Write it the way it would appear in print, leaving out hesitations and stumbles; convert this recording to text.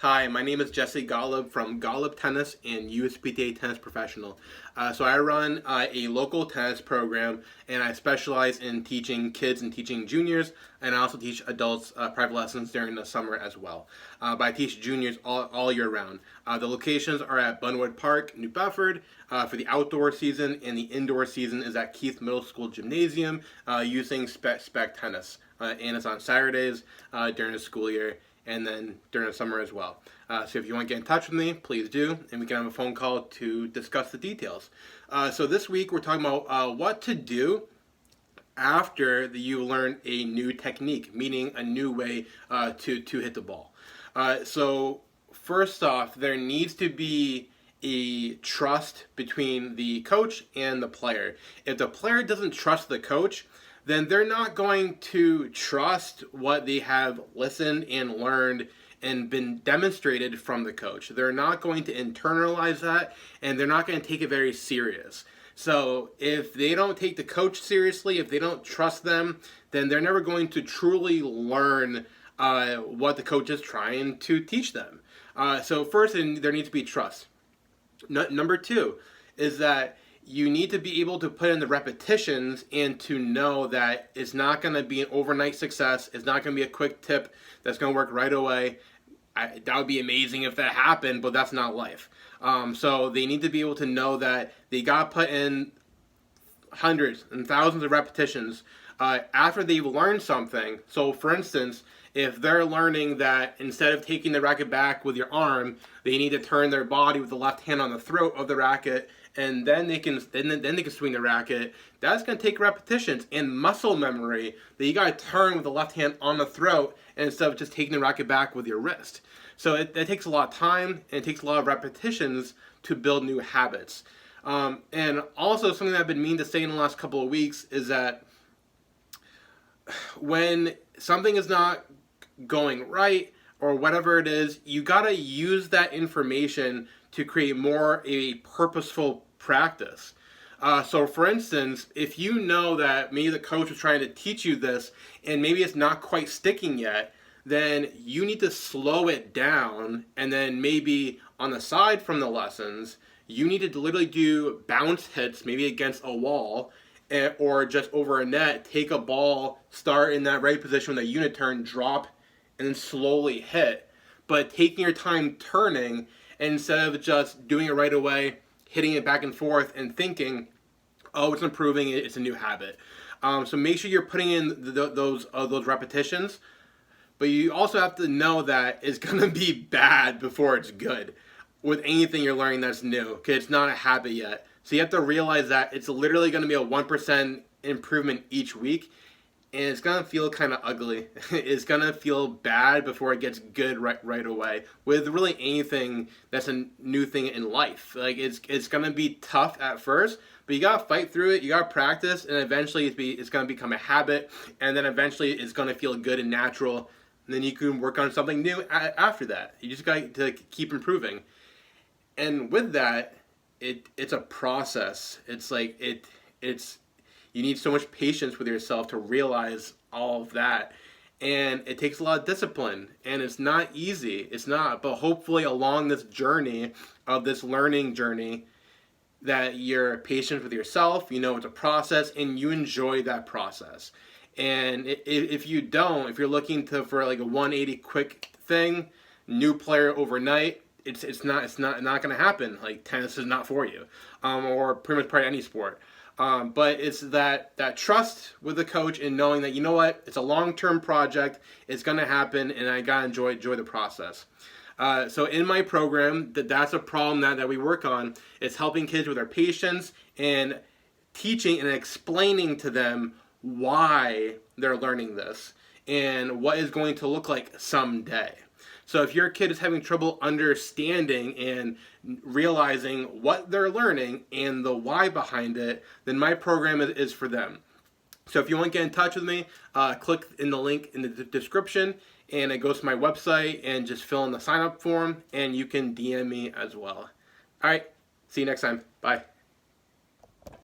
Hi, my name is Jesse Golub from Golub Tennis and USPTA Tennis Professional. So I run a local tennis program, and I specialize in teaching kids and teaching juniors, and I also teach adults private lessons during the summer as well. But I teach juniors all year round. The locations are at Bunwood Park, New Bedford, for the outdoor season, and the indoor season is at Keith Middle School Gymnasium using Spec Tennis. And it's on Saturdays during the school year, and then during the summer as well. So if you want to get in touch with me, please do, and we can have a phone call to discuss the details. So this week we're talking about what to do after you learn a new technique, meaning a new way to hit the ball. So first off, there needs to be a trust between the coach and the player. If the player doesn't trust the coach, then they're not going to trust what they have listened and learned and been demonstrated from the coach. They're not going to internalize that, and they're not going to take it very serious. So if they don't take the coach seriously, if they don't trust them, then they're never going to truly learn what the coach is trying to teach them. So first, there needs to be trust. Number two is that you need to be able to put in the repetitions and to know that it's not going to be an overnight success. It's not going to be a quick tip that's going to work right away. That would be amazing if that happened, but that's not life. So they need to be able to know that they got to put in hundreds and thousands of repetitions after they've learned something. So for instance, if they're learning that instead of taking the racket back with your arm, they need to turn their body with the left hand on the throat of the racket, and then they can swing the racket. That's going to take repetitions and muscle memory that you got to turn with the left hand on the throat instead of just taking the racket back with your wrist. So it takes a lot of time, and it takes a lot of repetitions to build new habits. And also something that I've been meaning to say in the last couple of weeks is that when something is not going right or whatever it is, you got to use that information to create more a purposeful practice. So for instance, if you know that maybe the coach was trying to teach you this and maybe it's not quite sticking yet, then you need to slow it down, and then maybe on the side from the lessons, you need to literally do bounce hits, maybe against a wall, or just over a net, take a ball, start in that right position with a unit turn, drop, and then slowly hit. But taking your time turning, instead of just doing it right away, hitting it back and forth and thinking, oh, it's improving, it's a new habit. So make sure you're putting in those repetitions, but you also have to know that it's going to be bad before it's good with anything you're learning that's new, because it's not a habit yet. So you have to realize that it's literally going to be a 1% improvement each week, and it's going to feel kind of ugly. It's going to feel bad before it gets good right away. With really anything that's a new thing in life. Like it's going to be tough at first, but you got to fight through it. You got to practice, and eventually it's going to become a habit, and then eventually it's going to feel good and natural. And then you can work on something new after that. You just got to keep improving. And with that, it's a process. It's like you need so much patience with yourself to realize all of that. And it takes a lot of discipline, and it's not easy. It's not, but hopefully along this journey of this learning journey, that you're patient with yourself, you know it's a process, and you enjoy that process. And if you don't, if you're looking for like a 180 quick thing, new player overnight, it's not going to happen. Like tennis is not for you, or pretty much probably any sport. But it's that trust with the coach and knowing that, you know what, it's a long-term project, it's going to happen, and I got to enjoy the process. So in my program, that's a problem that we work on. It's helping kids with their patience and teaching and explaining to them why they're learning this and what is going to look like someday. So if your kid is having trouble understanding and realizing what they're learning and the why behind it, then my program is for them. So if you want to get in touch with me, click in the link in the description, and it goes to my website, and just fill in the sign-up form, and you can DM me as well. All right, see you next time. Bye.